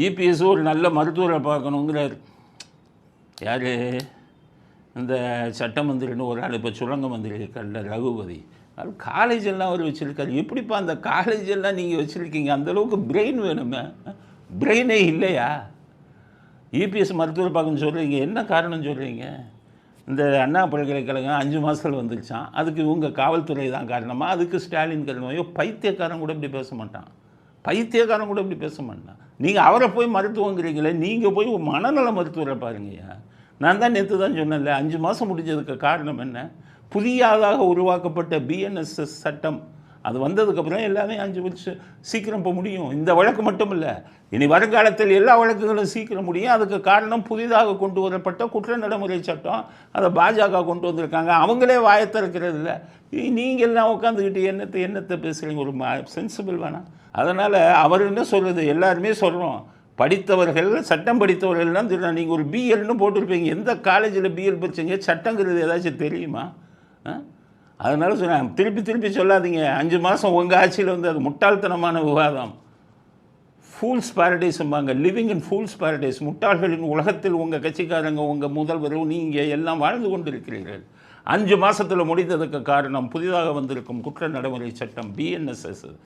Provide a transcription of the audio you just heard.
EPS ஒரு நல்ல மருத்துவரை பார்க்கணுங்கிறார். யார்? இந்த சட்ட மந்திரின்னு ஒரு ஆள் இப்போ சுரங்க மந்திரி இருக்கார்ல, ரகுபதி. அது காலேஜ் எல்லாம் அவர் வச்சுருக்காரு. எப்படிப்பா அந்த காலேஜ் எல்லாம் நீங்கள் வச்சுருக்கீங்க? அந்தளவுக்கு பிரெயின் வேணுமே. பிரெயினே இல்லையா? இபிஎஸ் மருத்துவர் பார்க்கணும்னு சொல்கிறீங்க, என்ன காரணம் சொல்கிறீங்க? இந்த அண்ணா பல்கலைக்கழகம் 5 மாதத்தில் வந்துருச்சான். அதுக்கு இவங்க காவல்துறை தான் காரணமாக, அதுக்கு ஸ்டாலின் காரணம். ஐயோ, பைத்தியக்காரன் கூட இப்படி பேச மாட்டான். பைத்தியக்காரன் கூட இப்படி பேச மாட்டான். நீங்கள் அவரை போய் மருத்துவங்கிறீங்களே, நீங்கள் போய் மனநல மருத்துவரை பாருங்கய்யா. நான் தான் நேற்று தான் சொன்னேன்ல, 5 மாதம் முடிஞ்சதுக்கு காரணம் என்ன? புதியதாக உருவாக்கப்பட்ட பிஎன்எஸ்எஸ் சட்டம் அது வந்ததுக்கப்புறம் எல்லாமே 5 வருஷம் சீக்கிரம் இப்போ முடியும். இந்த வழக்கு மட்டும் இல்லை, இனி வருங்காலத்தில் எல்லா வழக்குகளும் சீக்கிரம் முடியும். அதுக்கு காரணம் புதிதாக கொண்டு வரப்பட்ட குற்ற நடைமுறை சட்டம். அதை பாஜக கொண்டு வந்திருக்காங்க. அவங்களே வாயை திறக்கிறது இல்லை. நீங்கள் எல்லாம் உட்காந்துக்கிட்டு என்னத்தை பேசுகிறீங்க? ஒரு சென்சிபிள் வேணாம். அதனால் அவர் என்ன சொல்கிறது, எல்லாருமே சொல்கிறோம், படித்தவர்கள், சட்டம் படித்தவர்கள்லாம் சொல்கிறாங்க. நீங்கள் ஒரு பிஎல்னு போட்டிருப்பீங்க. எந்த காலேஜில் பிஎல் படிச்சீங்க? சட்டங்கிறது ஏதாச்சும் தெரியுமா? அதனால சொன்னேன், திருப்பி சொல்லாதீங்க. 5 மாதம் உங்கள் ஆட்சியில் வந்து அது முட்டாள்தனமான விவாதம். ஃபூல்ஸ் பாரடைஸும்பாங்க, லிவிங் இன் ஃபூல்ஸ் பாரடைஸ். முட்டாள்களின் உலகத்தில் உங்கள் கட்சிக்காரங்க, உங்கள் முதல்வரும் நீங்கள் எல்லாம் வாழ்ந்து கொண்டிருக்கிறீர்கள். 5 மாதத்தில் முடிந்ததுக்கு காரணம் புதிதாக வந்திருக்கும் குற்ற நடைமுறை சட்டம், பிஎன்எஸ்எஸ்.